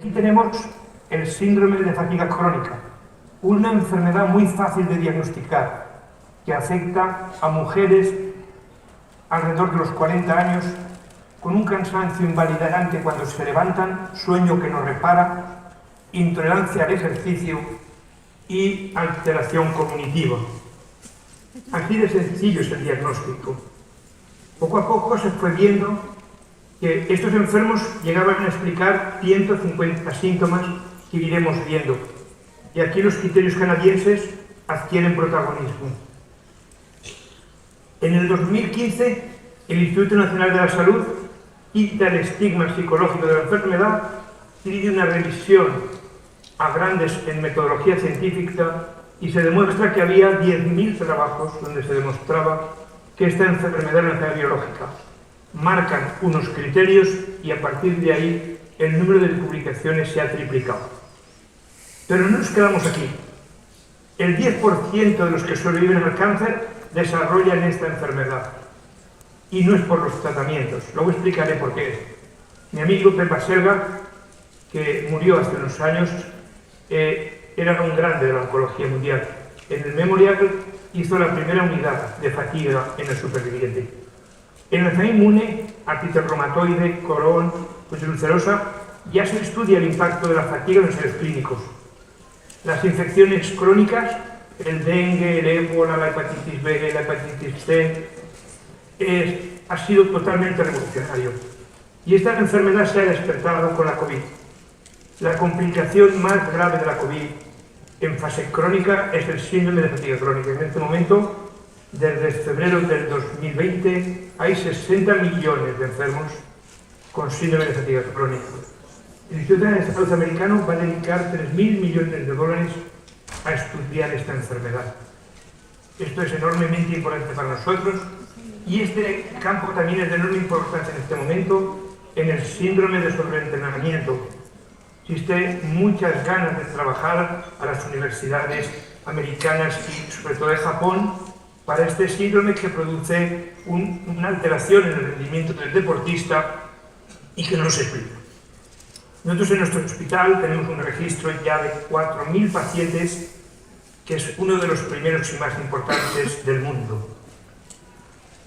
Aquí tenemos el síndrome de fatiga crónica, una enfermedad muy fácil de diagnosticar que afecta a mujeres alrededor de los 40 años con un cansancio invalidante cuando se levantan, sueño que no repara, intolerancia al ejercicio y alteración cognitiva. Así de sencillo es el diagnóstico. Poco a poco se fue viendo que estos enfermos llegaban a explicar 150 síntomas que iremos viendo. Y aquí los criterios canadienses adquieren protagonismo. En el 2015, el Instituto Nacional de la Salud quita el estigma psicológico de la enfermedad y pide una revisión a grandes en metodología científica y se demuestra que había 10.000 trabajos donde se demostraba que esta enfermedad era una enfermedad biológica. Marcan unos criterios y a partir de ahí el número de publicaciones se ha triplicado. Pero no nos quedamos aquí. El 10% de los que sobreviven al cáncer desarrollan esta enfermedad. Y no es por los tratamientos. Luego explicaré por qué es. Mi amigo Pep Baselga, que murió hace unos años, era un grande de la oncología mundial. En el Memorial hizo la primera unidad de fatiga en el superviviente. En la enfermedad inmune, artritis reumatoide, Crohn, colitis ulcerosa, ya se estudia el impacto de la fatiga en los ensayos clínicos. Las infecciones crónicas, el dengue, el ébola, la hepatitis B, la hepatitis C, ha sido totalmente revolucionario. Y esta enfermedad se ha despertado con la COVID. La complicación más grave de la COVID en fase crónica es el síndrome de fatiga crónica. En este momento, desde febrero del 2020, hay 60 millones de enfermos con síndrome de fatiga crónica. El Instituto de Salud americano va a dedicar 3.000 millones de dólares a estudiar esta enfermedad. Esto es enormemente importante para nosotros y este campo también es de enorme importancia en este momento en el síndrome de sobreentrenamiento. Existen muchas ganas de trabajar a las universidades americanas y sobre todo de Japón para este síndrome que produce una alteración en el rendimiento del deportista y que no se explica. Nosotros en nuestro hospital tenemos un registro ya de 4.000 pacientes, que es uno de los primeros y más importantes del mundo.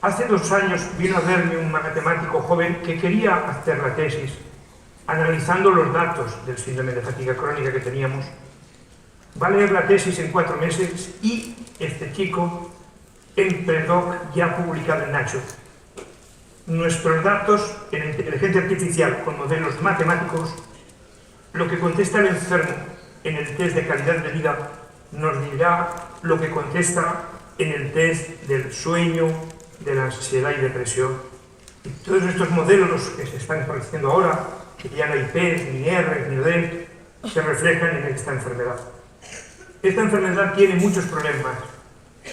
Hace 2 años vino a verme un matemático joven que quería hacer la tesis, analizando los datos del síndrome de fatiga crónica que teníamos. Va a leer la tesis en 4 meses y este chico en Predoc ya ha publicado en Nature. Nuestros datos en inteligencia artificial con modelos matemáticos, lo que contesta el enfermo en el test de calidad de vida nos dirá lo que contesta en el test del sueño, de la ansiedad y depresión. Y todos estos modelos que se están estableciendo ahora, que ya no hay PES, ni R, ni ODEL, se reflejan en esta enfermedad. Esta enfermedad tiene muchos problemas.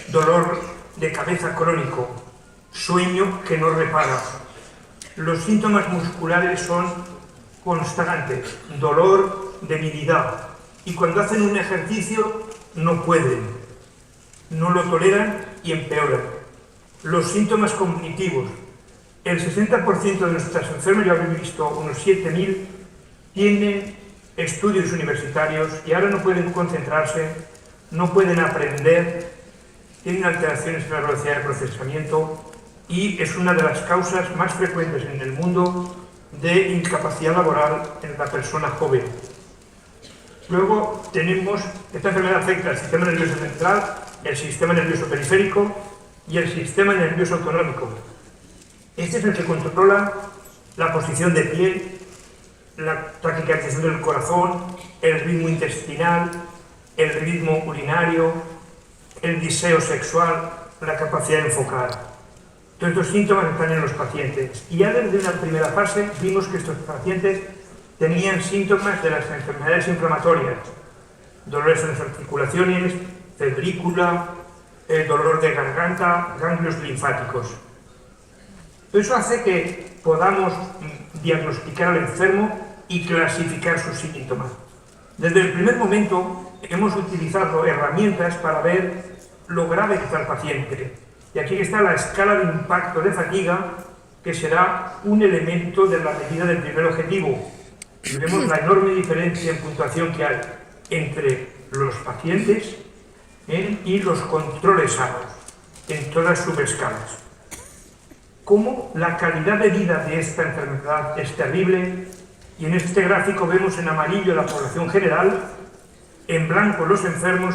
Dolor de cabeza crónico, sueño que no repara. Los síntomas musculares son constantes, dolor, debilidad. Y cuando hacen un ejercicio no pueden, no lo toleran y empeoran. Los síntomas cognitivos. El 60% de nuestras enfermas, yo habéis visto unos 7.000, tienen estudios universitarios y ahora no pueden concentrarse, no pueden aprender, tienen alteraciones en la velocidad de procesamiento y es una de las causas más frecuentes en el mundo de incapacidad laboral en la persona joven. Luego tenemos, esta enfermedad afecta al sistema nervioso central, el sistema nervioso periférico y el sistema nervioso autonómico. Este es el que controla la posición de pie, la taquicardización del corazón, el ritmo intestinal, el ritmo urinario, el deseo sexual, la capacidad de enfocar. Todos estos síntomas están en los pacientes. Y ya desde la primera fase vimos que estos pacientes tenían síntomas de las enfermedades inflamatorias, dolores en las articulaciones, febrícula, dolor de garganta, ganglios linfáticos. Eso hace que podamos diagnosticar al enfermo y clasificar sus síntomas. Desde el primer momento hemos utilizado herramientas para ver lo grave que está el paciente. Y aquí está la escala de impacto de fatiga, que será un elemento de la medida del primer objetivo. y vemos la enorme diferencia en puntuación que hay entre los pacientes y los controles sanos en todas sus escalas. Cómo la calidad de vida de esta enfermedad es terrible, y en este gráfico vemos en amarillo la población general, en blanco los enfermos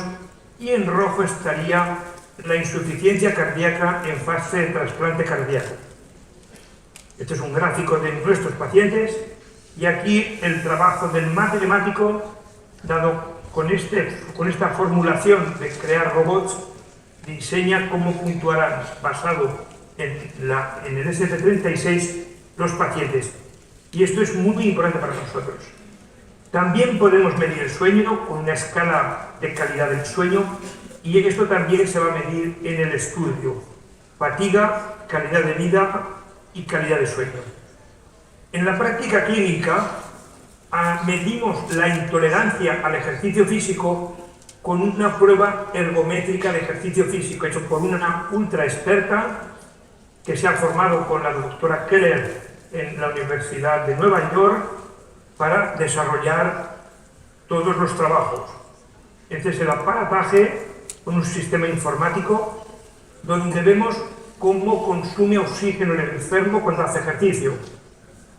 y en rojo estaría la insuficiencia cardíaca en fase de trasplante cardíaco. Este es un gráfico de nuestros pacientes y aquí el trabajo del matemático, dado con esta formulación de crear robots, diseña cómo puntuarán, basado en el SF36, los pacientes. Y esto es muy importante para nosotros. También podemos medir el sueño con una escala de calidad del sueño, y esto también se va a medir en el estudio: fatiga, calidad de vida y calidad de sueño. En la práctica clínica medimos la intolerancia al ejercicio físico con una prueba ergométrica de ejercicio físico hecho por una ultra experta que se ha formado con la doctora Keller en la Universidad de Nueva York para desarrollar todos los trabajos. Este es el aparataje con un sistema informático donde vemos cómo consume oxígeno el enfermo cuando hace ejercicio.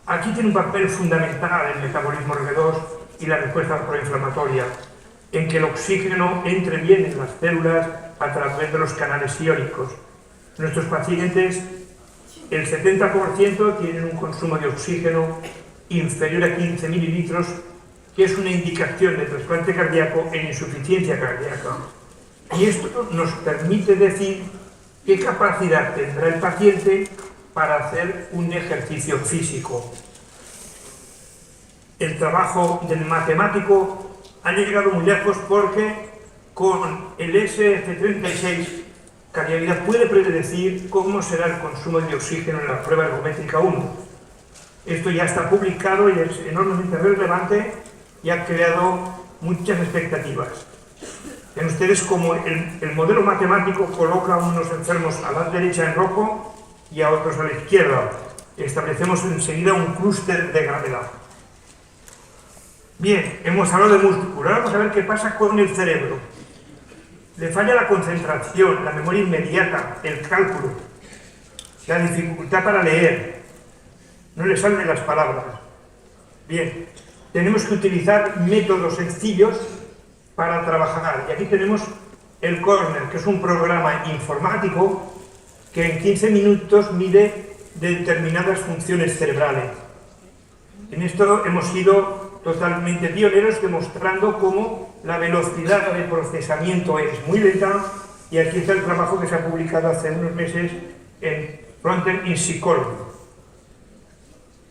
Aquí tiene un papel fundamental el metabolismo R2 y la respuesta proinflamatoria, en que el oxígeno entre bien en las células a través de los canales iónicos. Nuestros pacientes, el 70% tienen un consumo de oxígeno inferior a 15 mililitros, que es una indicación de trasplante cardíaco en insuficiencia cardíaca. Y esto nos permite decir qué capacidad tendrá el paciente para hacer un ejercicio físico. El trabajo del matemático ha llegado muy lejos porque con el SF36 Calidad puede predecir cómo será el consumo de oxígeno en la prueba ergométrica 1. Esto ya está publicado y es enormemente relevante y ha creado muchas expectativas. Ven ustedes como el modelo matemático coloca a unos enfermos a la derecha en rojo y a otros a la izquierda. Establecemos enseguida un clúster de gravedad. Bien, hemos hablado de músculo. Ahora vamos a ver qué pasa con el cerebro. Le falla la concentración, la memoria inmediata, el cálculo, la dificultad para leer. No le salen las palabras. Bien, tenemos que utilizar métodos sencillos para trabajar. Y aquí tenemos el Corner, que es un programa informático que en 15 minutos mide determinadas funciones cerebrales. En esto hemos sido totalmente pioneros, demostrando cómo la velocidad de procesamiento es muy lenta, y aquí está el trabajo que se ha publicado hace unos meses en Frontiers in Psychology.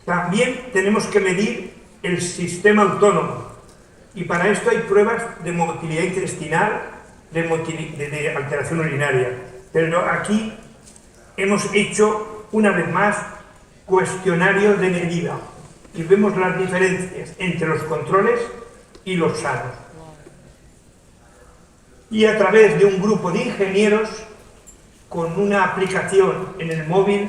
También tenemos que medir el sistema autónomo, y para esto hay pruebas de motilidad intestinal, de alteración urinaria. Pero aquí hemos hecho, una vez más, cuestionario de medida, y vemos las diferencias entre los controles y los sanos. Y a través de un grupo de ingenieros, con una aplicación en el móvil,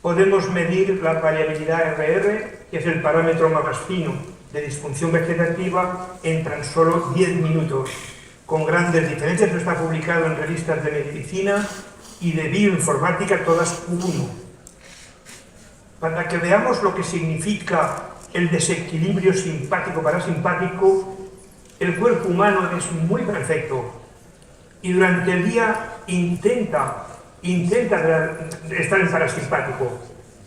podemos medir la variabilidad RR, que es el parámetro más fino de disfunción vegetativa, en tan solo 10 minutos, con grandes diferencias. Esto está publicado en revistas de medicina y de bioinformática, todas uno. Para que veamos lo que significa el desequilibrio simpático-parasimpático, el cuerpo humano es muy perfecto y durante el día intenta estar en parasimpático.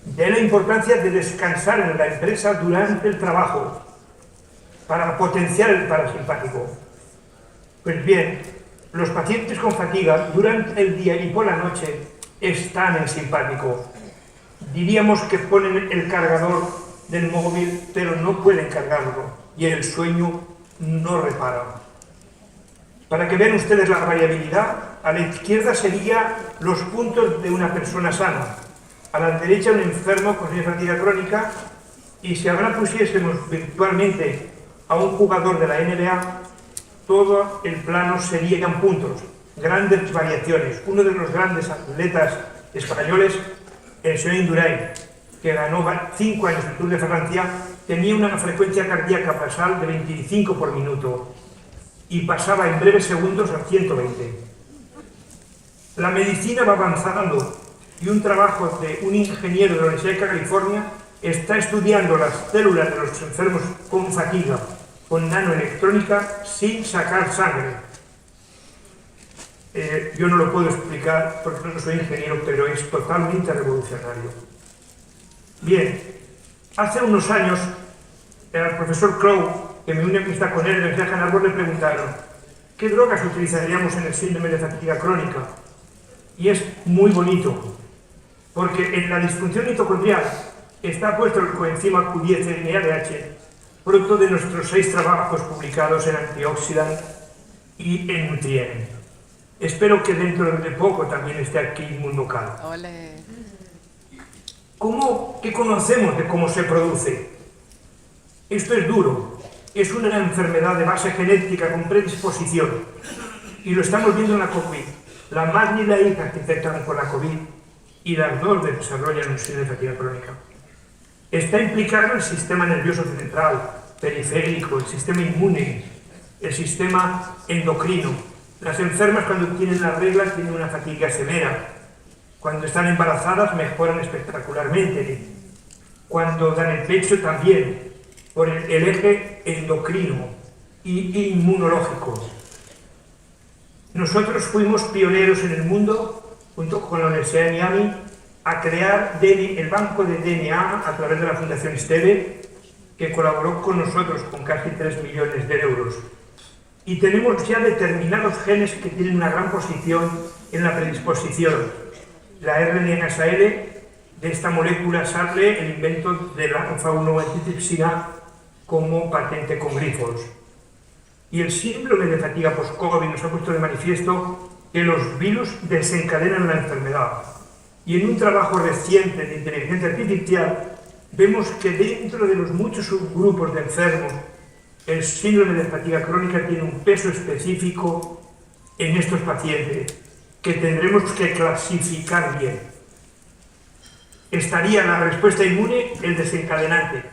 De ahí la importancia de descansar en la empresa durante el trabajo para potenciar el parasimpático. Pues bien, los pacientes con fatiga durante el día y por la noche están en simpático. Diríamos que ponen el cargador del móvil, pero no pueden cargarlo, y el sueño no repara. Para que vean ustedes la variabilidad, a la izquierda serían los puntos de una persona sana, a la derecha un enfermo con fatiga crónica, y si ahora pusiésemos virtualmente a un jugador de la NBA, todo el plano serían puntos, grandes variaciones. Uno de los grandes atletas españoles, el señor Indurain, que ganó 5 años el Tour de Francia, tenía una frecuencia cardíaca basal de 25 por minuto y pasaba en breves segundos a 120. La medicina va avanzando y un trabajo de un ingeniero de la Universidad de California está estudiando las células de los enfermos con fatiga, con nanoelectrónica, sin sacar sangre. Yo no lo puedo explicar porque no soy ingeniero, pero es totalmente revolucionario. Bien, hace unos años, al profesor Crow, que me une amistad con él en la Universidad de Harvard, le preguntaron ¿qué drogas utilizaríamos en el síndrome de fatiga crónica? Y es muy bonito, porque en la disfunción mitocondrial está puesto el coenzima Q10 NADH, producto de nuestros 6 trabajos publicados en Antioxidant y en Nutrien. Espero que dentro de poco también esté aquí Inmunocal. ¿Qué conocemos de cómo se produce? Esto es duro. Es una enfermedad de base genética con predisposición. Y lo estamos viendo en la COVID. La madre y la hija que infectan con la COVID y las dos desarrollan un síndrome de fatiga crónica. Está implicado el sistema nervioso central, periférico, el sistema inmune, el sistema endocrino. Las enfermas cuando tienen las reglas tienen una fatiga severa. Cuando están embarazadas mejoran espectacularmente. Cuando dan el pecho también, por el eje endocrino y inmunológico. Nosotros fuimos pioneros en el mundo, junto con la Universidad de Miami, a crear el banco de DNA a través de la Fundación Esteve, que colaboró con nosotros con casi 3 millones de euros. Y tenemos ya determinados genes que tienen una gran posición en la predisposición. La RNA-SAL, de esta molécula sale el invento de la alfa-1 antitripsina como patente con grifos. Y el síndrome de fatiga post-COVID nos ha puesto de manifiesto que los virus desencadenan la enfermedad. Y en un trabajo reciente de inteligencia artificial vemos que dentro de los muchos subgrupos de enfermos el síndrome de fatiga crónica tiene un peso específico en estos pacientes que tendremos que clasificar bien. Estaría la respuesta inmune el desencadenante.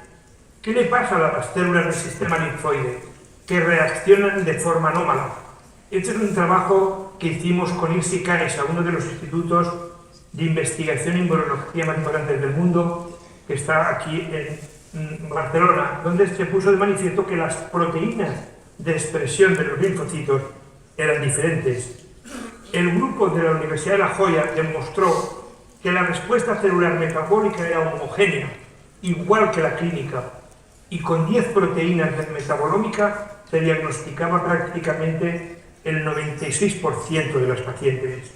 ¿Qué le pasa a las células del sistema linfoide? Que reaccionan de forma anómala. Este es un trabajo que hicimos con IRSI Canesa, uno de los institutos de investigación en inmunología más importantes del mundo, que está aquí en Barcelona, donde se puso de manifiesto que las proteínas de expresión de los linfocitos eran diferentes. El grupo de la Universidad de La Joya demostró que la respuesta celular metabólica era homogénea, igual que la clínica, y con 10 proteínas de metabolómica se diagnosticaba prácticamente el 96% de los pacientes.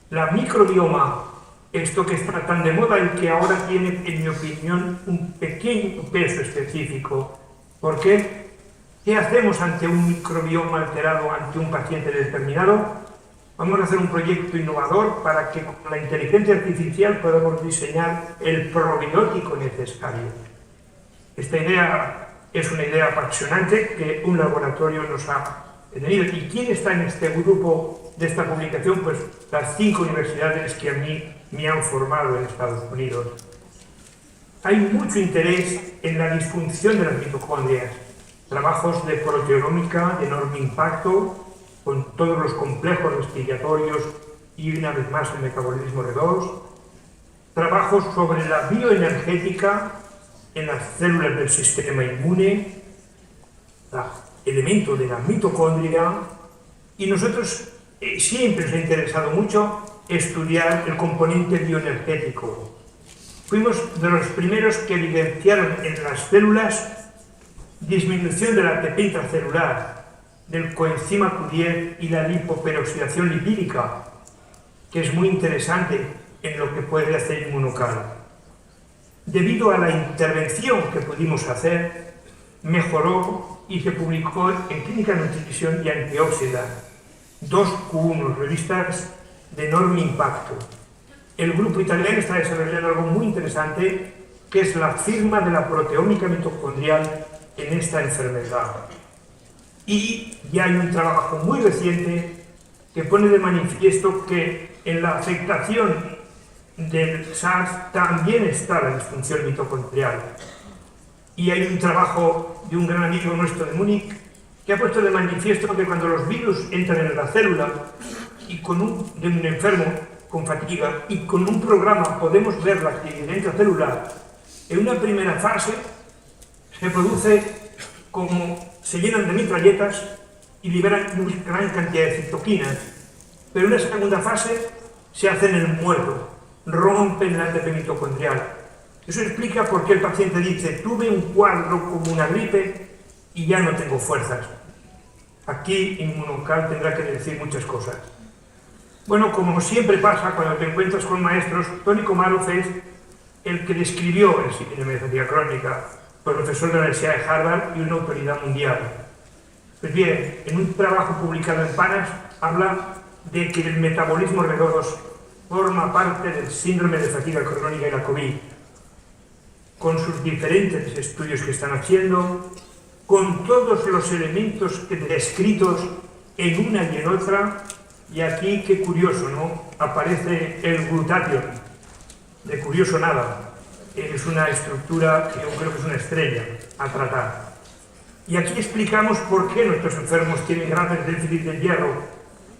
La microbioma, esto que está tan de moda y que ahora tiene, en mi opinión, un pequeño peso específico. ¿Por qué? ¿Qué hacemos ante un microbioma alterado, ante un paciente determinado? Vamos a hacer un proyecto innovador para que con la inteligencia artificial podamos diseñar el probiótico necesario. Esta idea es una idea apasionante que un laboratorio nos ha tenido. ¿Y quién está en este grupo de esta publicación? Pues las 5 universidades que a mí me han formado en Estados Unidos. Hay mucho interés en la disfunción de las mitocondrias, trabajos de proteonómica de enorme impacto, con todos los complejos respiratorios y una vez más el metabolismo redox, trabajos sobre la bioenergética en las células del sistema inmune, el elemento de la mitocondria, y nosotros siempre nos ha interesado mucho estudiar el componente bioenergético. Fuimos de los primeros que evidenciaron en las células disminución de la ATP intracelular, del coenzima Q10 y la lipoperoxidación lipídica, que es muy interesante en lo que puede hacer Inmunocal. Debido a la intervención que pudimos hacer, mejoró y se publicó en Clínica Nutrición y Antioxidant, 2Q1, revistas de enorme impacto. El grupo italiano está desarrollando algo muy interesante, que es la firma de la proteómica mitocondrial en esta enfermedad. Y ya hay un trabajo muy reciente que pone de manifiesto que en la afectación del SARS también está la disfunción mitocondrial. Y hay un trabajo de un gran amigo nuestro de Múnich que ha puesto de manifiesto que cuando los virus entran en la célula y de un enfermo con fatiga y con un programa podemos ver la actividad intracelular, en una primera fase se produce como se llenan de metralletas y liberan una gran cantidad de citoquinas, pero en una segunda fase se hacen el muerto, rompen la ATP mitocondrial. Eso explica por qué el paciente dice: tuve un cuadro como una gripe y ya no tengo fuerzas. Aquí Inmunocal tendrá que decir muchas cosas. Bueno, como siempre pasa cuando te encuentras con maestros, Tony Komarov es el que describió el síndrome de fatiga crónica, profesor de la Universidad de Harvard y una autoridad mundial. Pues bien, en un trabajo publicado en PANAS habla de que el metabolismo redox forma parte del síndrome de fatiga crónica y la COVID, con sus diferentes estudios que están haciendo, con todos los elementos descritos en una y en otra, y aquí, qué curioso, ¿no? Aparece el glutatión, de curioso nada, es una estructura que yo creo que es una estrella a tratar. Y aquí explicamos por qué nuestros enfermos tienen grandes déficits de hierro,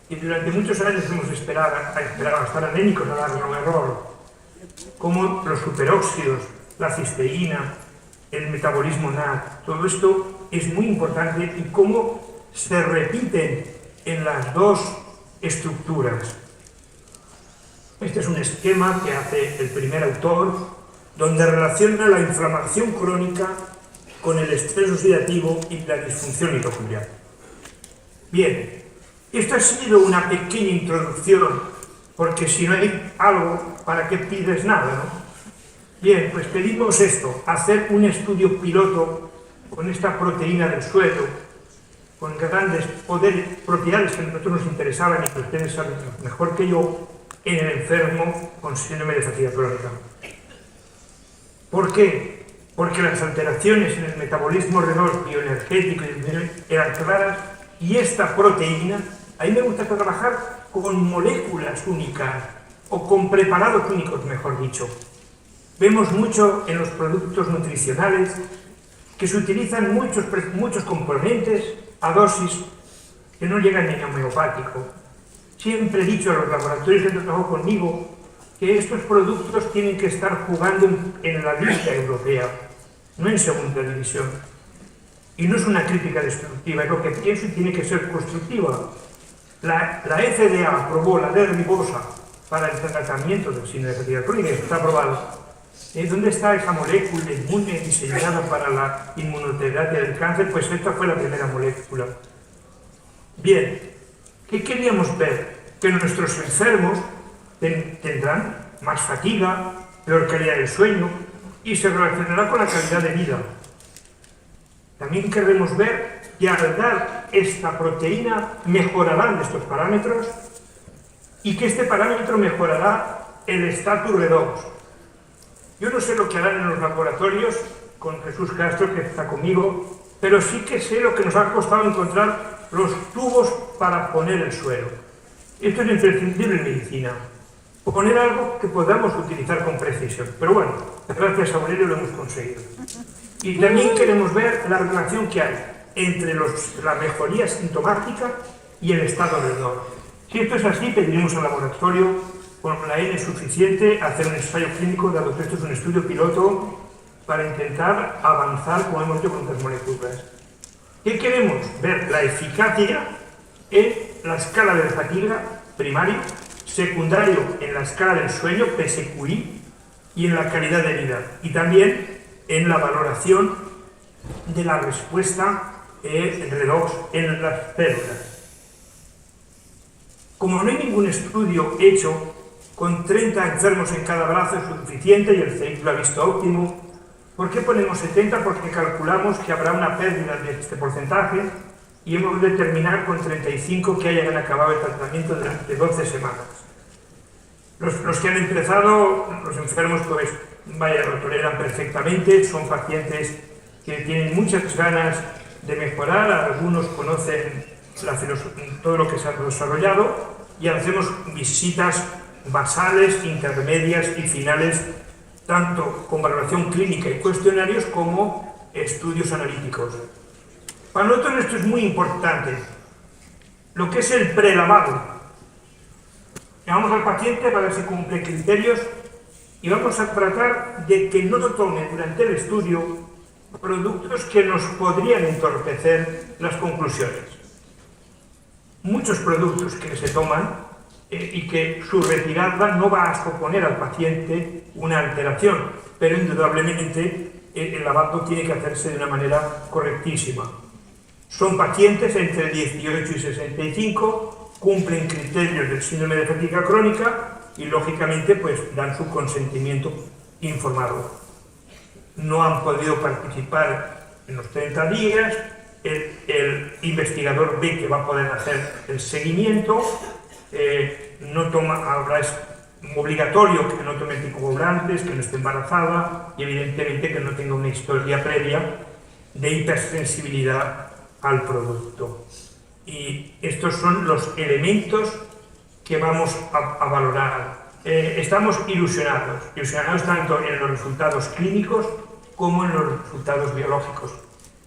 y durante muchos años hemos esperado a estar anémicos a darle un error, como los superóxidos, la cisteína, el metabolismo NAD, todo esto es muy importante y cómo se repiten en las dos estructuras. Este es un esquema que hace el primer autor, donde relaciona la inflamación crónica con el estrés oxidativo y la disfunción mitocondrial. Bien, esto ha sido una pequeña introducción, porque si no hay algo, ¿para qué pides nada, no? Bien, pues pedimos esto, hacer un estudio piloto con esta proteína del suelo, con grandes propiedades que a nosotros nos interesaban y que ustedes saben mejor que yo, en el enfermo con síndrome de fatiga crónica. ¿Por qué? Porque las alteraciones en el metabolismo redox bioenergético eran claras y esta proteína, a mí me gusta trabajar con moléculas únicas o con preparados únicos, mejor dicho. Vemos mucho en los productos nutricionales que se utilizan muchos componentes a dosis que no llegan ni a homeopático. Siempre he dicho a los laboratorios que trabajan conmigo que estos productos tienen que estar jugando en la liga europea, no en segunda división. Y no es una crítica destructiva, es lo que pienso y tiene que ser constructiva. La FDA aprobó la D-ribosa para el tratamiento del síndrome de fatiga crónica, está aprobado. ¿Dónde está esa molécula inmune diseñada para la inmunoterapia del cáncer? Pues esta fue la primera molécula. Bien, ¿qué queríamos ver? Que nuestros enfermos tendrán más fatiga, peor calidad del sueño y se relacionará con la calidad de vida. También queremos ver que al dar esta proteína mejorarán estos parámetros y que este parámetro mejorará el estatus redox. Yo no sé lo que harán en los laboratorios con Jesús Castro, que está conmigo, pero sí que sé lo que nos ha costado encontrar los tubos para poner el suero. Esto es imprescindible en medicina. Poner algo que podamos utilizar con precisión. Pero bueno, gracias a Aurelio lo hemos conseguido. Y también queremos ver la relación que hay entre la mejoría sintomática y el estado redox. Si esto es así, pediremos al laboratorio con la N suficiente hacer un ensayo clínico, dado que esto es un estudio piloto, para intentar avanzar, como hemos hecho con otras moléculas. ¿Qué queremos? Ver la eficacia en la escala de fatiga primario, secundario en la escala del sueño, PSQI, y en la calidad de vida. Y también en la valoración de la respuesta redox en las células. Como no hay ningún estudio hecho con 30 enfermos en cada brazo es suficiente y el CEIC lo ha visto óptimo, ¿por qué ponemos 70? Porque calculamos que habrá una pérdida de este porcentaje y hemos de terminar con 35 que hayan acabado el tratamiento durante 12 semanas. Los que han empezado, los enfermos, pues vaya, lo toleran perfectamente, son pacientes que tienen muchas ganas de mejorar, algunos conocen todo lo que se ha desarrollado y hacemos visitas basales, intermedias y finales, tanto con valoración clínica y cuestionarios como estudios analíticos. Para nosotros esto es muy importante, lo que es el prelavado. Llamamos al paciente para ver si cumple criterios y vamos a tratar de que no tome durante el estudio productos que nos podrían entorpecer las conclusiones. Muchos productos que se toman y que su retirada no va a suponer al paciente una alteración, pero indudablemente el lavado tiene que hacerse de una manera correctísima. Son pacientes entre 18 y 65, cumplen criterios del síndrome de fatiga crónica y lógicamente pues dan su consentimiento informado. No han podido participar en los 30 días, el investigador ve que va a poder hacer el seguimiento, ahora es obligatorio que no tome anticoagulantes, que no esté embarazada y evidentemente que no tenga una historia previa de hipersensibilidad al producto. Y estos son los elementos que vamos a valorar. Estamos ilusionados tanto en los resultados clínicos como en los resultados biológicos.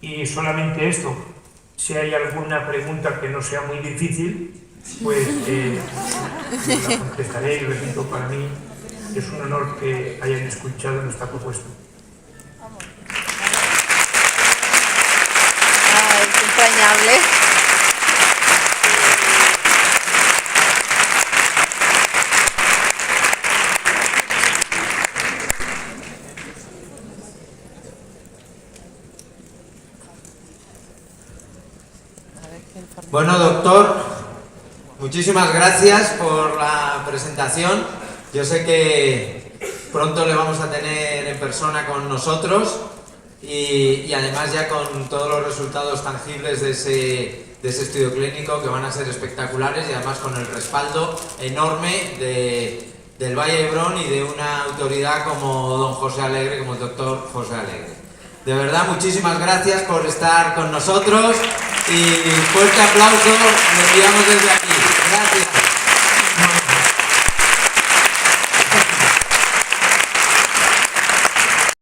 Y solamente esto, si hay alguna pregunta que no sea muy difícil, pues la contestaré y repito, para mí es un honor que hayan escuchado nuestra propuesta. Es entrañable. Bueno, doctor, muchísimas gracias por la presentación. Yo sé que pronto le vamos a tener en persona con nosotros y además ya con todos los resultados tangibles de ese estudio clínico que van a ser espectaculares y además con el respaldo enorme del Valle de Hebrón y de una autoridad como don José Alegre, como el doctor José Alegre. De verdad, muchísimas gracias por estar con nosotros y fuerte aplauso le enviamos desde aquí.